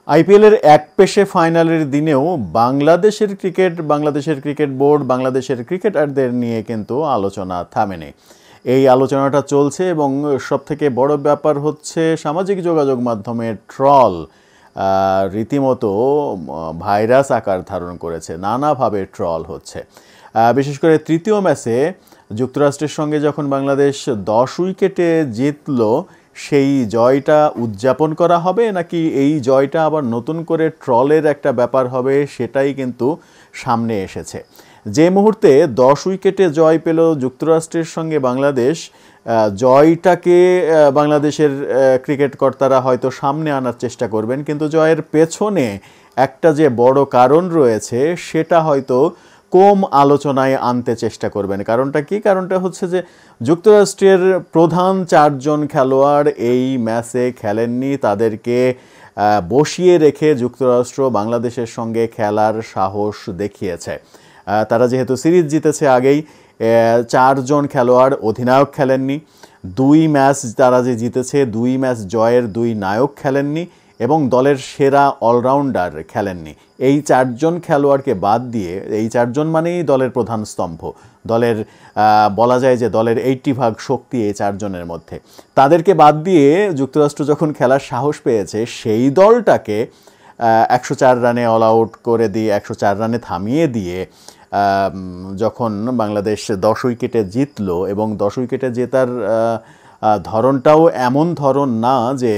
আইপিএলের একপেশে ফাইনালের দিনেও বাংলাদেশের ক্রিকেট বোর্ড, বাংলাদেশের ক্রিকেটারদের নিয়ে কিন্তু আলোচনা থামেনি। এই আলোচনাটা চলছে এবং সবথেকে বড় ব্যাপার হচ্ছে সামাজিক যোগাযোগ মাধ্যমে ট্রল রীতিমতো ভাইরাস আকার ধারণ করেছে, নানাভাবে ট্রল হচ্ছে। বিশেষ করে তৃতীয় ম্যাচে যুক্তরাষ্ট্রের সঙ্গে যখন বাংলাদেশ 10 উইকেটে জিতল, সেই জয়টা উদযাপন করা হবে নাকি এই জয়টা আবার নতুন করে ট্রলের একটা ব্যাপার হবে, সেটাই কিন্তু সামনে এসেছে। যে মুহূর্তে 10 উইকেটে জয় পেল যুক্তরাষ্ট্রের সঙ্গে বাংলাদেশ, জয়টাকে বাংলাদেশের ক্রিকেট কর্তারা হয়তো সামনে আনার চেষ্টা করবেন, কিন্তু জয়ের পেছনে একটা যে বড় কারণ রয়েছে সেটা হয়তো কম আলোচনায় আনতে চেষ্টা করবেন। কারণটা কি? কারণটা হচ্ছে যে যুক্তরাষ্ট্রের প্রধান 4 জন খেলোয়াড় এই ম্যাচে খেলেননি। তাদেরকে বসিয়ে রেখে যুক্তরাষ্ট্র বাংলাদেশের সঙ্গে খেলার সাহস দেখিয়েছে। তারা যেহেতু সিরিজ জিতেছে আগেই, 4 জন খেলোয়াড় অধিনায়ক খেলেননি। 2 ম্যাচ তারা যে জিতেছে, 2 ম্যাচ জয়ের 2 নায়ক খেলেননি এবং দলের সেরা অলরাউন্ডার খেলেননি। এই 4 জন খেলোয়াড়কে বাদ দিয়ে, এই 4 জন মানেই দলের প্রধান স্তম্ভ, দলের বলা যায় যে দলের 80% শক্তি এই 4 জনের মধ্যে। তাদেরকে বাদ দিয়ে যুক্তরাষ্ট্র যখন খেলার সাহস পেয়েছে, সেই দলটাকে 104 রানে অল আউট করে দিয়ে, 104 রানে থামিয়ে দিয়ে যখন বাংলাদেশ 10 উইকেটে জিতলো, এবং 10 উইকেটে জেতার ধরনটাও এমন ধরন না যে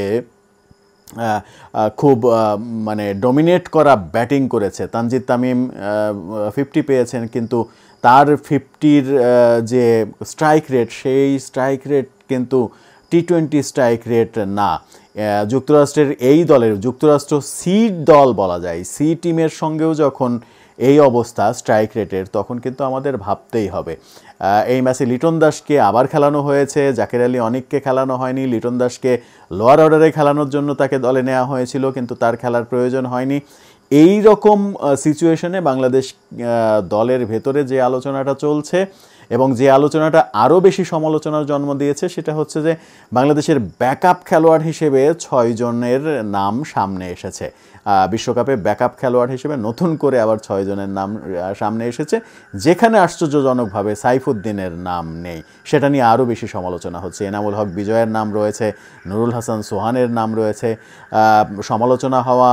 খুব মানে ডমিনেট করা ব্যাটিং করেছে। তানজিদ তামিম 50 পেয়েছেন, কিন্তু তার 50-র যে স্ট্রাইক রেট, সেই স্ট্রাইক রেট কিন্তু T20 স্ট্রাইক রেট না। যুক্তরাষ্ট্রের এই দলের, যুক্তরাষ্ট্র সি দল বলা যায়, সি টিমের সঙ্গেও যখন এই অবস্থা স্ট্রাইক রেটের, তখন কিন্তু আমাদের ভাবতেই হবে। এই ম্যাচে লিটন দাসকে আবার খেলানো হয়েছে, জাকের আলী অনিককে খেলানো হয়নি। লিটন দাসকে লোয়ার অর্ডারে খেলানোর জন্য তাকে দলে নেওয়া হয়েছিল, কিন্তু তার খেলার প্রয়োজন হয়নি। এই রকম সিচুয়েশনে বাংলাদেশ দলের ভেতরে যে আলোচনাটা চলছে এবং যে আলোচনাটা আরও বেশি সমালোচনার জন্ম দিয়েছে, সেটা হচ্ছে যে বাংলাদেশের ব্যাকআপ খেলোয়াড় হিসেবে 6 জনের নাম সামনে এসেছে। বিশ্বকাপে ব্যাকআপ খেলোয়াড় হিসেবে নতুন করে আবার 6 জনের নাম সামনে এসেছে, যেখানে আশ্চর্যজনকভাবে সাইফুদ্দিনের নাম নেই। সেটা নিয়ে আরও বেশি সমালোচনা হচ্ছে। এনামুল হক বিজয়ের নাম রয়েছে, নুরুল হাসান সোহানের নাম রয়েছে, সমালোচনা হওয়া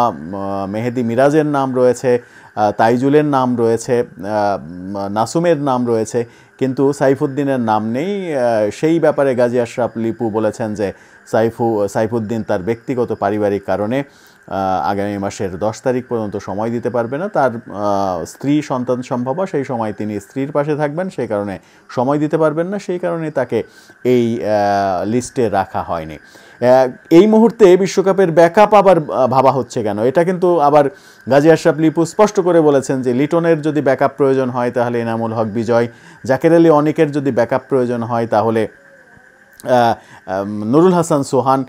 মেহেদি মিরাজের নাম রয়েছে, তাইজুলের নাম রয়েছে, নাসুমের নাম রয়েছে, কিন্তু সাইফুদ্দিনের নাম নেই। সেই ব্যাপারে গাজী আশরাফ লিপু বলেছেন যে সাইফুদ্দিন তার ব্যক্তিগত পারিবারিক কারণে আগামী মাসের 10 তারিখ পর্যন্ত সময় দিতে পারবে না। তার স্ত্রী সন্তান সম্ভবা, সেই সময় তিনি স্ত্রীর পাশে থাকবেন, সেই কারণে সময় দিতে পারবেন না, সেই কারণে তাকে এই লিস্টে রাখা হয়নি। এই মুহূর্তে বিশ্বকাপের ব্যাকআপ আবার ভাবা হচ্ছে কেন? এটা কিন্তু আবার গাজী আশরাফ লিপু স্পষ্ট করে বলেছেন যে লিটনের যদি ব্যাকআপ প্রয়োজন হয় তাহলে এনামুল হক বিজয়, জাকের আলী অনিকের যদি ব্যাকআপ প্রয়োজন হয় তাহলে নুরুল হাসান সোহান।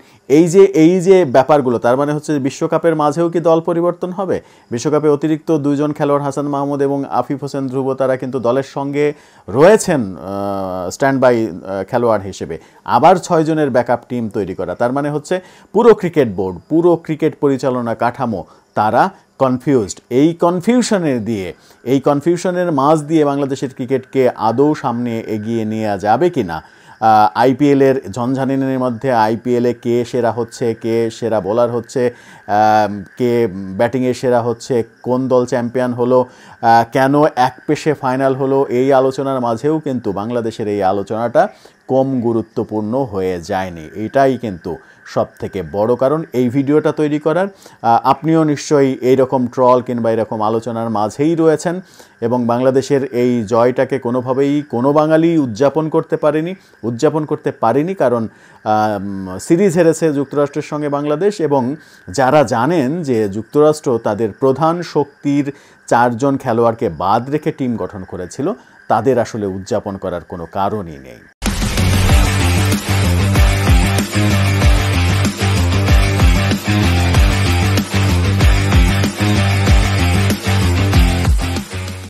এই যে ব্যাপারগুলো, তার মানে হচ্ছে বিশ্বকাপের মাঝেও কি দল পরিবর্তন হবে? বিশ্বকাপে অতিরিক্ত 2 জন খেলোয়াড় হাসান মাহমুদ এবং আফিফ হোসেন ধ্রুব, তারা কিন্তু দলের সঙ্গে রয়েছেন স্ট্যান্ড বাই খেলোয়াড় হিসেবে। আবার 6 জনের ব্যাকআপ টিম তৈরি করা, তার মানে হচ্ছে পুরো ক্রিকেট বোর্ড, পুরো ক্রিকেট পরিচালনা কাঠামো তারা কনফিউজড। এই কনফিউশনের মাঝ দিয়ে বাংলাদেশের ক্রিকেটকে আদৌ সামনে এগিয়ে নেওয়া যাবে কি না? আইপিএলের ঝনঝানিনের মধ্যে আইপিএলে কে সেরা হচ্ছে, কে সেরা বোলার হচ্ছে, কে ব্যাটিংয়ে সেরা হচ্ছে, কোন দল চ্যাম্পিয়ন হলো, কেন একপেশে ফাইনাল হলো, এই আলোচনার মাঝেও কিন্তু বাংলাদেশের এই আলোচনাটা কম গুরুত্বপূর্ণ হয়ে যায়নি। এটাই কিন্তু সবথেকে বড় কারণ এই ভিডিওটা তৈরি করার। আপনিও নিশ্চয়ই এইরকম ট্রল কিংবা এরকম আলোচনার মাঝেই রয়েছেন, এবং বাংলাদেশের এই জয়টাকে কোনোভাবেই কোনো বাঙালি উদযাপন করতে পারেনি, কারণ সিরিজ হেরেছে যুক্তরাষ্ট্রের সঙ্গে বাংলাদেশ, এবং যারা জানেন যে যুক্তরাষ্ট্র তাদের প্রধান শক্তির 4 জন খেলোয়াড়কে বাদ রেখে টিম গঠন করেছিল, তাদের আসলে উদযাপন করার কোনো কারণই নেই।